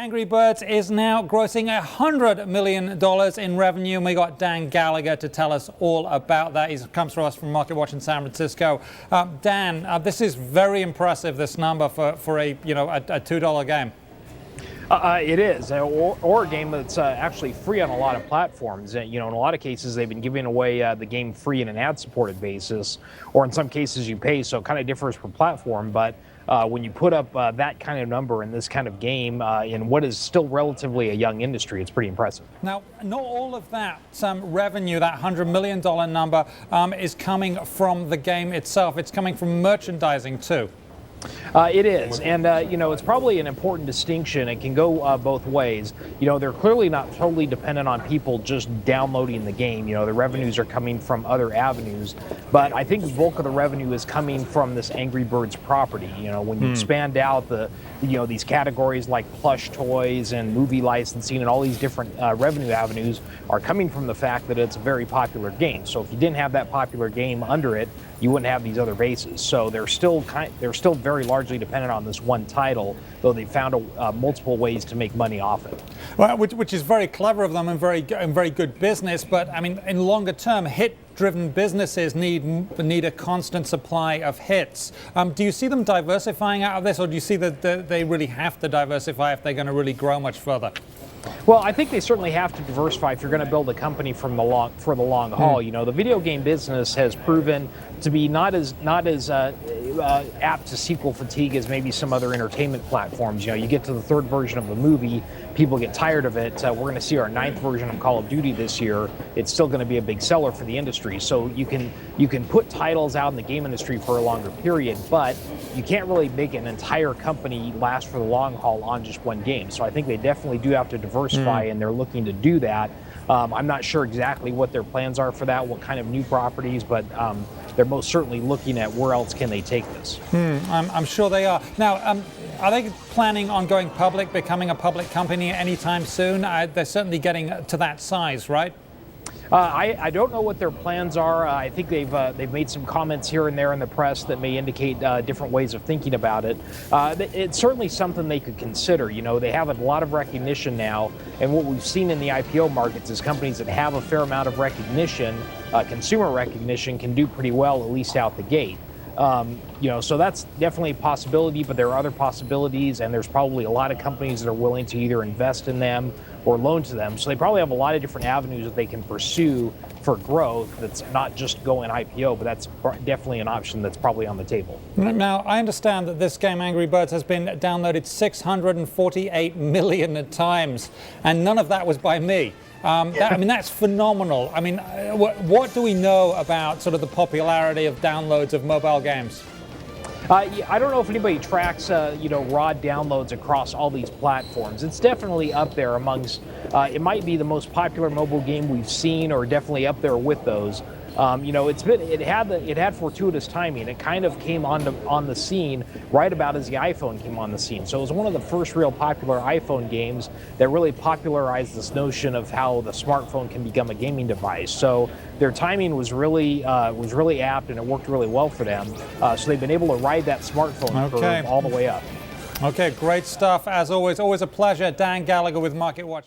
Angry Birds is now grossing $100 million in revenue, and we got Dan Gallagher to tell us all about that. He comes to us from Market Watch in San Francisco. Dan, this is very impressive, this number for a $2 game. It is, or a game that's actually free on a lot of platforms. In a lot of cases, they've been giving away the game free on an ad-supported basis, or in some cases you pay, so it kind of differs per platform. But when you put up that kind of number in this kind of game in what is still relatively a young industry, it's pretty impressive. Now, not all of that revenue, that $100 million number, is coming from the game itself. It's coming from merchandising too. It is, and it's probably an important distinction. It can go both ways. They're clearly not totally dependent on people just downloading the game. The revenues are coming from other avenues, but I think the bulk of the revenue is coming from this Angry Birds property. When you expand out these categories like plush toys and movie licensing and all these different revenue avenues are coming from the fact that it's a very popular game. So if you didn't have that popular game under it, you wouldn't have these other bases. So they're still very largely dependent on this one title, though they found multiple ways to make money off it. Well, which is very clever of them and very good business. But I mean, in longer term, hit-driven businesses need a constant supply of hits. Do you see them diversifying out of this, or do you see that they really have to diversify if they're going to really grow much further? Well, I think they certainly have to diversify if you're going to build a company for the long haul. The video game business has proven to be not as apt to sequel fatigue as maybe some other entertainment platforms. You get to the third version of a movie, people get tired of it. We're going to see our 9th version of Call of Duty this year. It's still going to be a big seller for the industry. So you can put titles out in the game industry for a longer period, but you can't really make an entire company last for the long haul on just one game. So I think they definitely do have to diversify, and they're looking to do that. I'm not sure exactly what their plans are for that, what kind of new properties, but they're most certainly looking at where else can they take this. I'm sure they are. Now, are they planning on going public, becoming a public company anytime soon? They're certainly getting to that size, right? I don't know what their plans are. I think they've made some comments here and there in the press that may indicate different ways of thinking about it. It's certainly something they could consider. They have a lot of recognition now, and what we've seen in the IPO markets is companies that have a fair amount of recognition, consumer recognition, can do pretty well, at least out the gate. So that's definitely a possibility, but there are other possibilities, and there's probably a lot of companies that are willing to either invest in them or loan to them. So they probably have a lot of different avenues that they can pursue for growth that's not just going IPO, but that's definitely an option that's probably on the table. Now, I understand that this game, Angry Birds, has been downloaded 648 million times, and none of that was by me. That's phenomenal. I mean, what do we know about sort of the popularity of downloads of mobile games? I don't know if anybody tracks, raw downloads across all these platforms. It's definitely up there amongst. It might be the most popular mobile game we've seen, or definitely up there with those. It had fortuitous timing. It kind of came on the scene right about as the iPhone came on the scene. So it was one of the first real popular iPhone games that really popularized this notion of how the smartphone can become a gaming device. So their timing was really apt, and it worked really well for them. So they've been able to ride that smartphone curve all the way up. Okay, great stuff as always. Always a pleasure. Dan Gallagher with Market Watch.